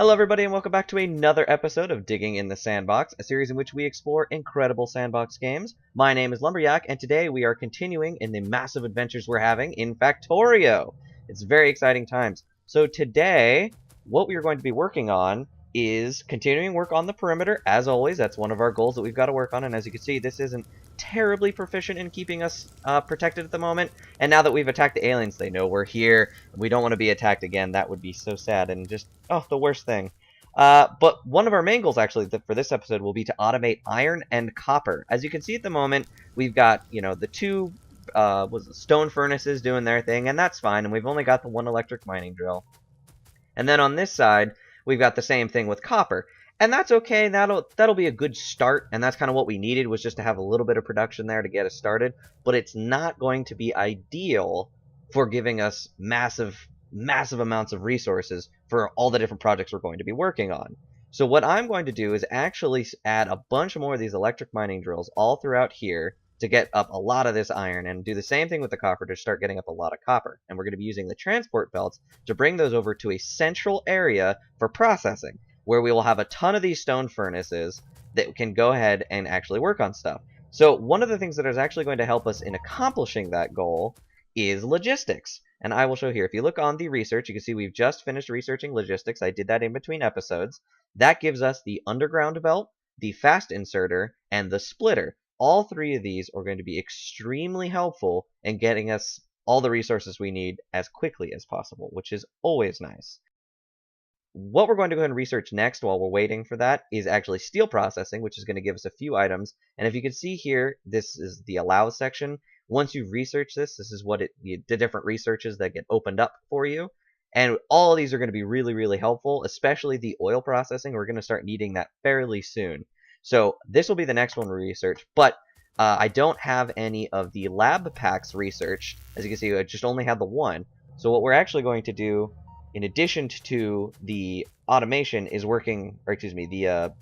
Hello everybody and welcome back to another episode of Digging in the Sandbox, a series in which we explore incredible sandbox games. My name is Lumberjack and today we are continuing in the massive adventures we're having in Factorio. It's very exciting times. So today, what we are going to be working on is continuing work on the perimeter. As always, that's one of our goals that we've got to work on, and as you can see, this isn't terribly proficient in keeping us protected at the moment. And now that we've attacked the aliens, they know we're here. We don't want to be attacked again. That would be so sad and just, oh, the worst thing. But one of our main goals, actually, for this episode will be to automate iron and copper. As you can see at the moment, we've got, the two stone furnaces doing their thing, and that's fine. And we've only got the one electric mining drill. And then on this side, we've got the same thing with copper. And that's okay. That'll be a good start, and that's kind of what we needed, was just to have a little bit of production there to get us started. But it's not going to be ideal for giving us massive amounts of resources for all the different projects we're going to be working on. So what I'm going to do is actually add a bunch more of these electric mining drills all throughout here to get up a lot of this iron, and do the same thing with the copper to start getting up a lot of copper. And we're going to be using the transport belts to bring those over to a central area for processing, where we will have a ton of these stone furnaces that can go ahead and actually work on stuff. So one of the things that is actually going to help us in accomplishing that goal is logistics. And I will show here. If you look on the research, you can see we've just finished researching logistics. I did that in between episodes. That gives us the underground belt, the fast inserter, and the splitter. All three of these are going to be extremely helpful in getting us all the resources we need as quickly as possible, which is always nice. What we're going to go ahead and research next while we're waiting for that is actually steel processing, which is going to give us a few items. And if you can see here, this is the allow section. Once you've researched this is what the different researches that get opened up for you. And all of these are going to be really, really helpful, especially the oil processing. We're going to start needing that fairly soon. So this will be the next one we research, but I don't have any of the lab packs researched. As you can see, I just only have the one. So what we're actually going to do, in addition to the automation, is working, or excuse me, the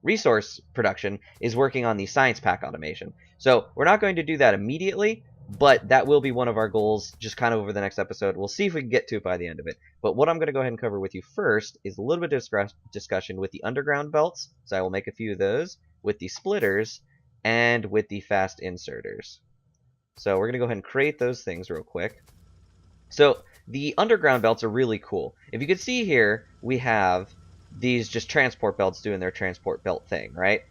resource production is working on the science pack automation. So we're not going to do that immediately, but that will be one of our goals just kind of over the next episode. We'll see if we can get to it by the end of it. But what I'm going to go ahead and cover with you first is a little bit of discussion with the underground belts. So I will make a few of those, with the splitters, and with the fast inserters. So we're going to go ahead and create those things real quick. So the underground belts are really cool. If you can see here, we have these just transport belts doing their transport belt thing, right?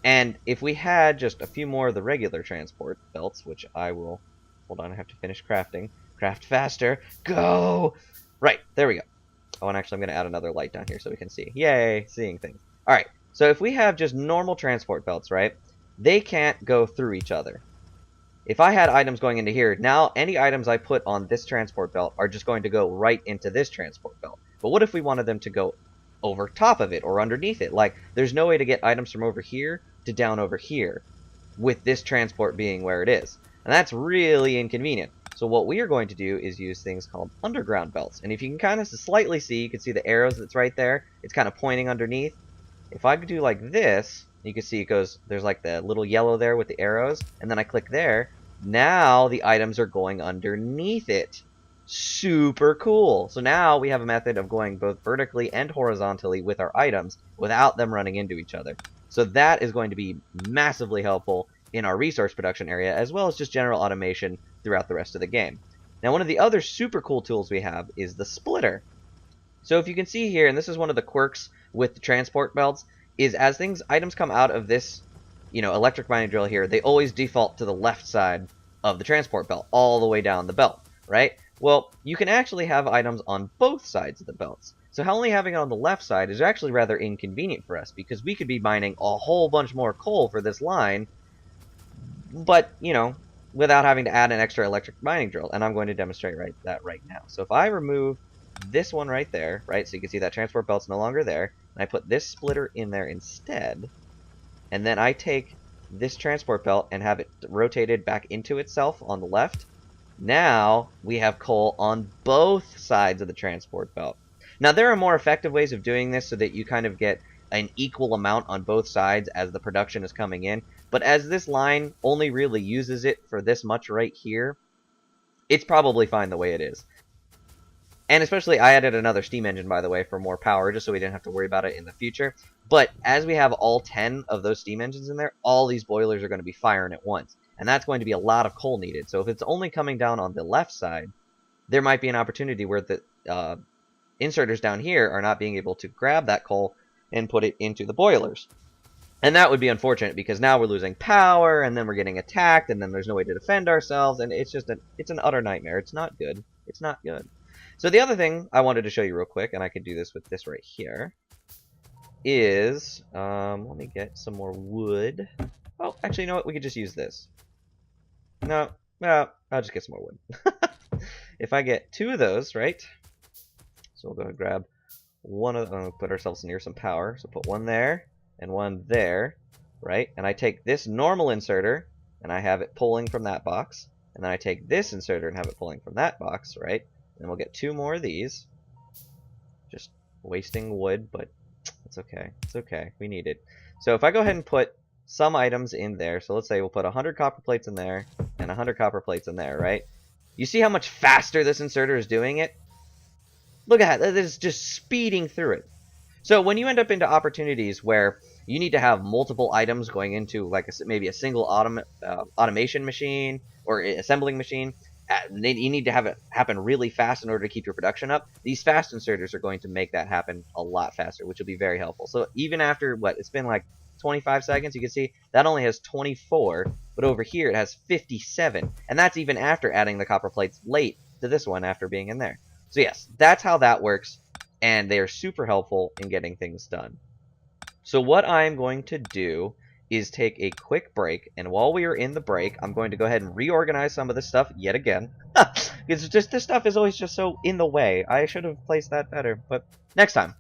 And if we had just a few more of the regular transport belts, which I will... Hold on, I have to finish crafting. Craft faster. Go! Right, there we go. Oh, and actually I'm going to add another light down here so we can see. Yay, seeing things. Alright, so if we have just normal transport belts, right? They can't go through each other. If I had items going into here, now any items I put on this transport belt are just going to go right into this transport belt. But what if we wanted them to go over top of it or underneath it? Like, there's no way to get items from over here to down over here with this transport being where it is. And that's really inconvenient. So what we are going to do is use things called underground belts. And if you can kind of slightly see, you can see the arrows that's right there. It's kind of pointing underneath. If I could do like this, you can see it goes, there's like the little yellow there with the arrows. And then I click there. Now the items are going underneath it. Super cool. So now we have a method of going both vertically and horizontally with our items without them running into each other. So that is going to be massively helpful in our resource production area, as well as just general automation throughout the rest of the game. Now, one of the other super cool tools we have is the splitter. So if you can see here, and this is one of the quirks with the transport belts, is as items come out of this, electric mining drill here, they always default to the left side of the transport belt, all the way down the belt, right? Well, you can actually have items on both sides of the belts. So only having it on the left side is actually rather inconvenient for us, because we could be mining a whole bunch more coal for this line, but, without having to add an extra electric mining drill. And I'm going to demonstrate that right now. So if I remove this one right there, right, so you can see that transport belt's no longer there, and I put this splitter in there instead, and then I take this transport belt and have it rotated back into itself on the left, now we have coal on both sides of the transport belt. Now, there are more effective ways of doing this so that you kind of get an equal amount on both sides as the production is coming in. But as this line only really uses it for this much right here, it's probably fine the way it is. And especially, I added another steam engine, by the way, for more power, just so we didn't have to worry about it in the future. But as we have all 10 of those steam engines in there, all these boilers are going to be firing at once. And that's going to be a lot of coal needed. So if it's only coming down on the left side, there might be an opportunity where the inserters down here are not being able to grab that coal and put it into the boilers. And that would be unfortunate because now we're losing power, and then we're getting attacked, and then there's no way to defend ourselves, and it's just it's an utter nightmare. It's not good. It's not good. So the other thing I wanted to show you real quick, and I could do this with this right here, is let me get some more wood. Oh, actually, you know what? We could just use this. No, I'll just get some more wood. If I get 2 of those, right? So we'll go ahead and grab one of them, put ourselves near some power. So put one there and one there, right? And I take this normal inserter and I have it pulling from that box. And then I take this inserter and have it pulling from that box, right? And we'll get 2 more of these. Just wasting wood, but it's okay. It's okay. We need it. So if I go ahead and put some items in there, so let's say we'll put 100 copper plates in there and 100 copper plates in there, right? You see how much faster this inserter is doing it? Look at that. It's just speeding through it. So when you end up into opportunities where you need to have multiple items going into like maybe a single automation machine or assembling machine, you need to have it happen really fast in order to keep your production up. These fast inserters are going to make that happen a lot faster, which will be very helpful. So even after, it's been like 25 seconds, you can see that only has 24, but over here it has 57. And that's even after adding the copper plates late to this one after being in there. So yes, that's how that works, and they are super helpful in getting things done. So what I'm going to do is take a quick break, and while we are in the break, I'm going to go ahead and reorganize some of this stuff yet again. It's just, this stuff is always just so in the way. I should have placed that better, but next time.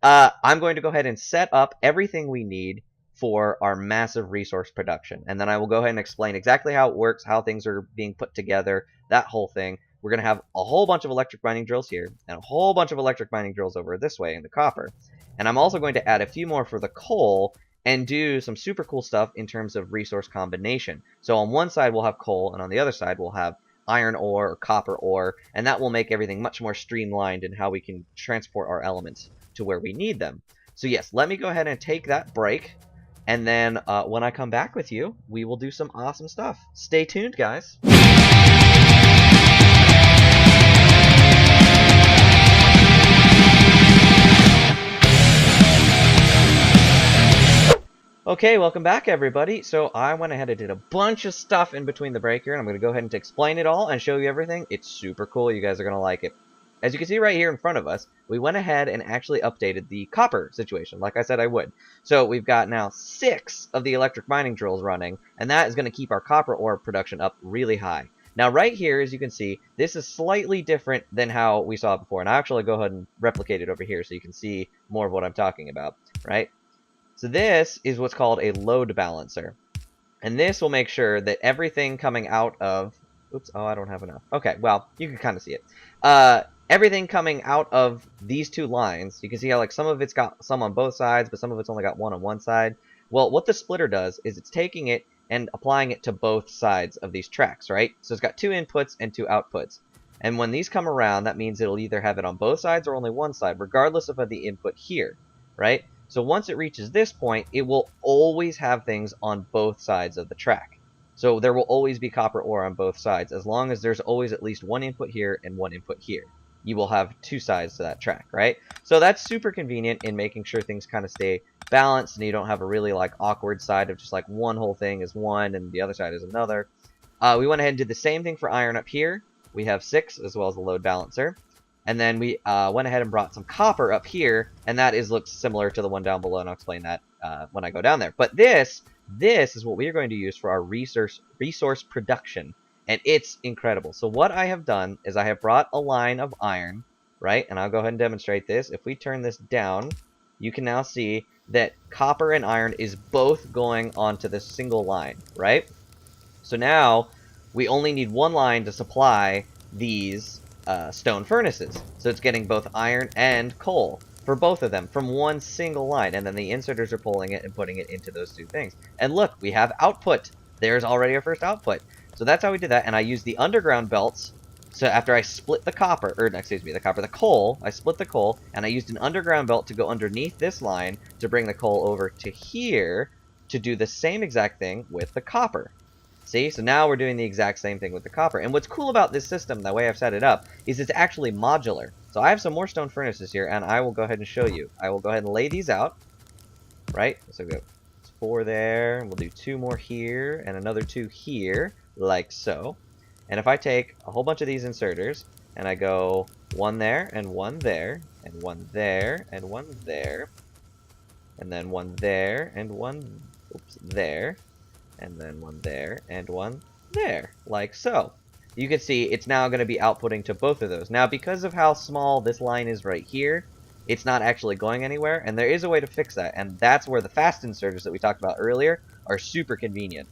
I'm going to go ahead and set up everything we need for our massive resource production, and then I will go ahead and explain exactly how it works, how things are being put together, that whole thing. We're going to have a whole bunch of electric mining drills here, and a whole bunch of electric mining drills over this way in the copper. And I'm also going to add a few more for the coal, and do some super cool stuff in terms of resource combination. So on one side we'll have coal, and on the other side we'll have iron ore or copper ore, and that will make everything much more streamlined in how we can transport our elements to where we need them. So yes, let me go ahead and take that break, and then when I come back with you, we will do some awesome stuff. Stay tuned, guys. Okay, welcome back, everybody. So I went ahead and did a bunch of stuff in between the break here, and I'm going to go ahead and explain it all and show you everything. It's super cool. You guys are going to like it. As you can see right here in front of us, we went ahead and actually updated the copper situation, like I said I would. So we've got now 6 of the electric mining drills running, and that is going to keep our copper ore production up really high. Now right here, as you can see, this is slightly different than how we saw it before, and I'll actually go ahead and replicate it over here so you can see more of what I'm talking about, right? So this is what's called a load balancer. And this will make sure that everything coming out of... Oops, oh, I don't have enough. Okay, well, you can kind of see it. Everything coming out of these 2 lines, you can see how like some of it's got some on both sides, but some of it's only got one on one side. Well, what the splitter does is it's taking it and applying it to both sides of these tracks, right? So it's got 2 inputs and 2 outputs. And when these come around, that means it'll either have it on both sides or only one side, regardless of the input here, right? So once it reaches this point, it will always have things on both sides of the track. So there will always be copper ore on both sides, as long as there's always at least one input here and one input here. You will have 2 sides to that track, right? So that's super convenient in making sure things kind of stay balanced, and you don't have a really like awkward side of just like one whole thing is one and the other side is another. We went ahead and did the same thing for iron up here. We have 6 as well as the load balancer. And then we went ahead and brought some copper up here, and that looks similar to the one down below, and I'll explain that when I go down there. But this is what we are going to use for our resource production, and it's incredible. So what I have done is I have brought a line of iron, right? And I'll go ahead and demonstrate this. If we turn this down, you can now see that copper and iron is both going onto this single line, right? So now we only need one line to supply these stone furnaces. So it's getting both iron and coal for both of them from one single line, and then the inserters are pulling it and putting it into those 2 things. And look, we have output. There's already our first output. So that's how we did that, and I used the underground belts So after I split the copper, or excuse me, the coal, I split the coal, and I used an underground belt to go underneath this line to bring the coal over to here to do the same exact thing with the copper. See? So now we're doing the exact same thing with the copper. And what's cool about this system, the way I've set it up, is it's actually modular. So I have some more stone furnaces here, and I will go ahead and show you. I will go ahead and lay these out, right? So go 4 there, we'll do 2 more here, and another 2 here, like so. And if I take a whole bunch of these inserters, and I go 1 there, and 1 there, and 1 there, and 1 there, and then 1 there, and 1, oops, there, and then 1 there, and 1 there, like so. You can see it's now going to be outputting to both of those. Now, because of how small this line is right here, it's not actually going anywhere, and there is a way to fix that, and that's where the fast inserters that we talked about earlier are super convenient.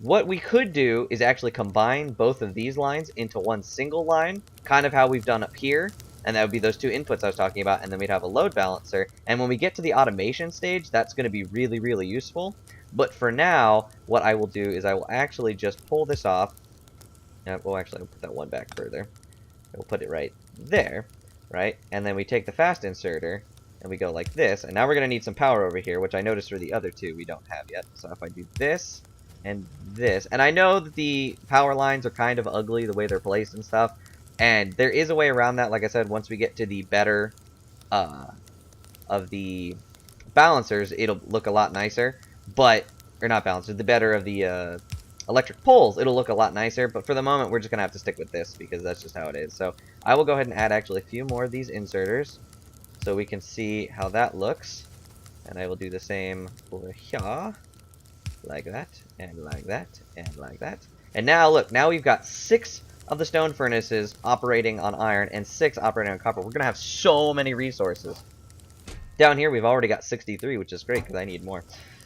What we could do is actually combine both of these lines into one single line, kind of how we've done up here, and that would be those 2 inputs I was talking about, and then we'd have a load balancer, and when we get to the automation stage, that's going to be really, really useful. But for now, what I will do is I will actually just pull this off. Well, actually, I'll put that one back further. We'll put it right there, right? And then we take the fast inserter, and we go like this. And now we're going to need some power over here, which I noticed for the other 2 we don't have yet. So if I do this and this, and I know that the power lines are kind of ugly the way they're placed and stuff, and there is a way around that, like I said, once we get to the better of the balancers, it'll look a lot nicer. But, or not balancers, the better of the electric poles, it'll look a lot nicer. But for the moment, we're just going to have to stick with this because that's just how it is. So I will go ahead and add actually a few more of these inserters so we can see how that looks. And I will do the same over here, like that, and like that, and like that. And now, look, now we've got 6 of the stone furnaces operating on iron and 6 operating on copper. We're going to have so many resources. Down here, we've already got 63, which is great because I need more.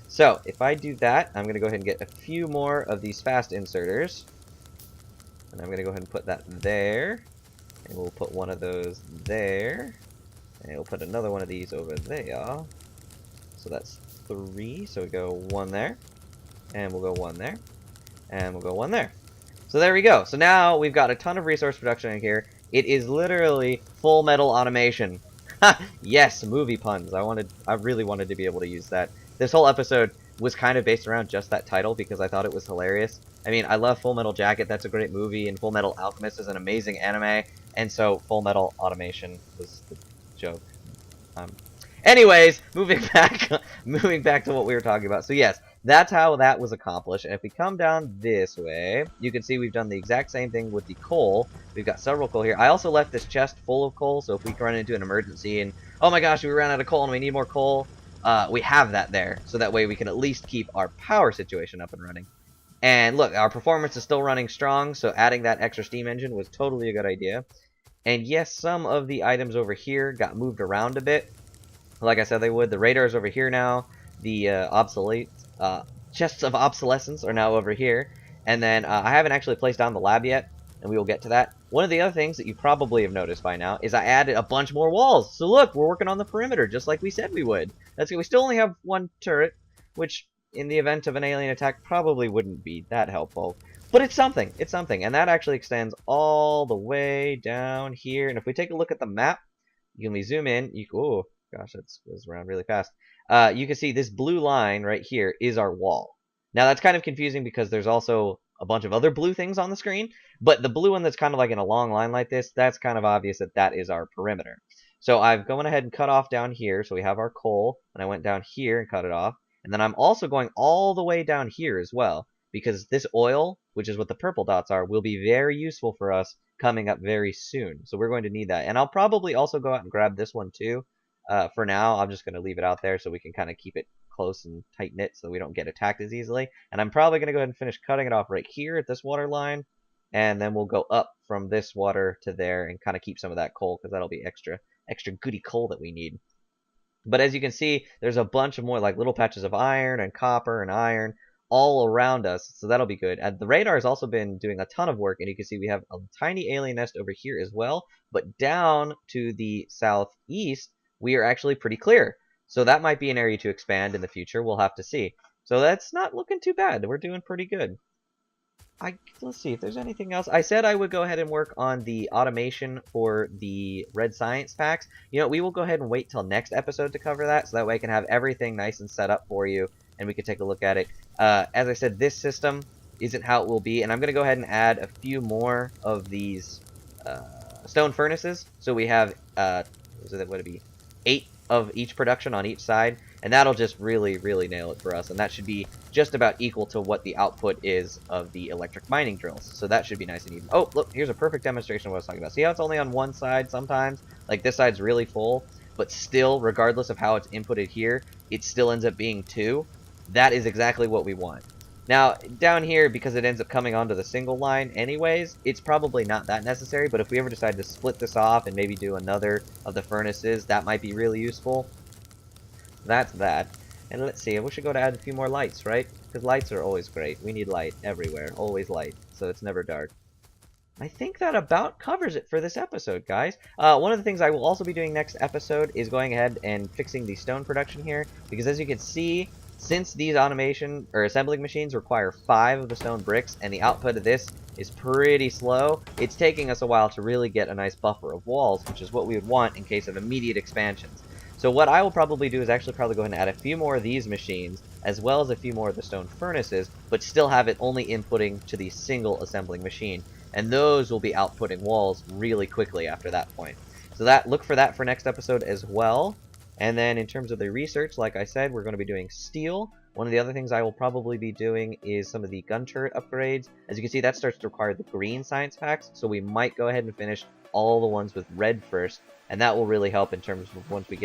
So, if I do that, I'm going to go ahead and get a few more of these fast inserters. And I'm going to go ahead and put that there. And we'll put one of those there. And we'll put another one of these over there. So that's 3. So we go 1 there. And we'll go 1 there. And we'll go 1 there. So there we go. So now we've got a ton of resource production in here. It is literally full metal automation. Yes, movie puns. I really wanted to be able to use that. This whole episode was kind of based around just that title because I thought it was hilarious. I mean, I love Full Metal Jacket. That's a great movie, and Full Metal Alchemist is an amazing anime, and so Full Metal Automation was the joke. Anyways, moving back to what we were talking about. So yes, that's how that was accomplished. And if we come down this way, you can see we've done the exact same thing with the coal. We've got several coal here. I also left this chest full of coal, so if we run into an emergency and, oh my gosh, we ran out of coal and we need more coal, we have that there. So that way we can at least keep our power situation up and running. And look, our performance is still running strong, so adding that extra steam engine was totally a good idea. And yes, some of the items over here got moved around a bit. Like I said they would. The radar's over here now. The chests of obsolescence are now over here. And then I haven't actually placed down the lab yet, and we will get to that. One of the other things that you probably have noticed by now is I added a bunch more walls. So look, we're working on the perimeter just like we said we would. That's good. We still only have 1 turret, which in the event of an alien attack probably wouldn't be that helpful. But it's something. It's something. And that actually extends all the way down here. And if we take a look at the map, when we zoom in, oh, gosh, that goes around really fast. You can see this blue line right here is our wall. Now, that's kind of confusing because there's also a bunch of other blue things on the screen, but the blue one that's kind of like in a long line like this, that's kind of obvious that that is our perimeter. So I've gone ahead and cut off down here, so we have our coal, and I went down here and cut it off, and then I'm also going all the way down here as well, because this oil, which is what the purple dots are, will be very useful for us coming up very soon. So we're going to need that, and I'll probably also go out and grab this one too. For now, I'm just going to leave it out there so we can kind of keep it close and tight-knit so we don't get attacked as easily. And I'm probably going to go ahead and finish cutting it off right here at this water line. And then we'll go up from this water to there and kind of keep some of that coal because that'll be extra goody coal that we need. But as you can see, there's a bunch of more like little patches of iron and copper and iron all around us. So that'll be good. And the radar has also been doing a ton of work. And you can see we have a tiny alien nest over here as well. But down to the southeast, we are actually pretty clear. So that might be an area to expand in the future. We'll have to see. So that's not looking too bad. We're doing pretty good. Let's see if there's anything else. I said I would go ahead and work on the automation for the red science packs. You know, we will go ahead and wait till next episode to cover that, so that way I can have everything nice and set up for you, and we can take a look at it. As I said, this system isn't how it will be, and I'm going to go ahead and add a few more of these stone furnaces. So we have, what would it be? 8 of each production on each side, and that'll just really, really nail it for us, and that should be just about equal to what the output is of the electric mining drills. So that should be nice and even. Oh, look, here's a perfect demonstration of what I was talking about. See how it's only on one side sometimes? Like, this side's really full, but still, regardless of how it's inputted here, it still ends up being 2. That is exactly what we want. Now, down here, because it ends up coming onto the single line anyways, it's probably not that necessary, but if we ever decide to split this off and maybe do another of the furnaces, that might be really useful. That's that. And let's see, I wish I go to add a few more lights, right? Because lights are always great. We need light everywhere, always light, so it's never dark. I think that about covers it for this episode, guys. One of the things I will also be doing next episode is going ahead and fixing the stone production here, because as you can see, since these automation or assembling machines require 5 of the stone bricks, and the output of this is pretty slow, it's taking us a while to really get a nice buffer of walls, which is what we would want in case of immediate expansions. So what I will probably do is actually probably go ahead and add a few more of these machines, as well as a few more of the stone furnaces, but still have it only inputting to the single assembling machine. And those will be outputting walls really quickly after that point. So look for that for next episode as well. And then in terms of the research, like I said, we're going to be doing steel. One of the other things I will probably be doing is some of the gun turret upgrades. As you can see, that starts to require the green science packs, so we might go ahead and finish all the ones with red first, and that will really help in terms of once we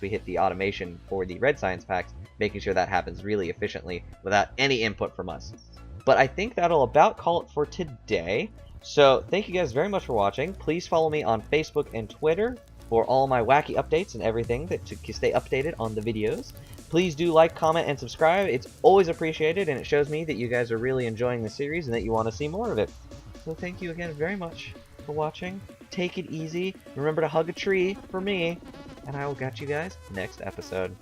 hit the automation for the red science packs, making sure that happens really efficiently without any input from us. But I think that'll about call it for today. So thank you guys very much for watching. Please follow me on Facebook and Twitter for all my wacky updates and everything to stay updated on the videos. Please do like, comment, and subscribe. It's always appreciated, and it shows me that you guys are really enjoying the series and that you want to see more of it. So thank you again very much for watching. Take it easy. Remember to hug a tree for me, and I will catch you guys next episode.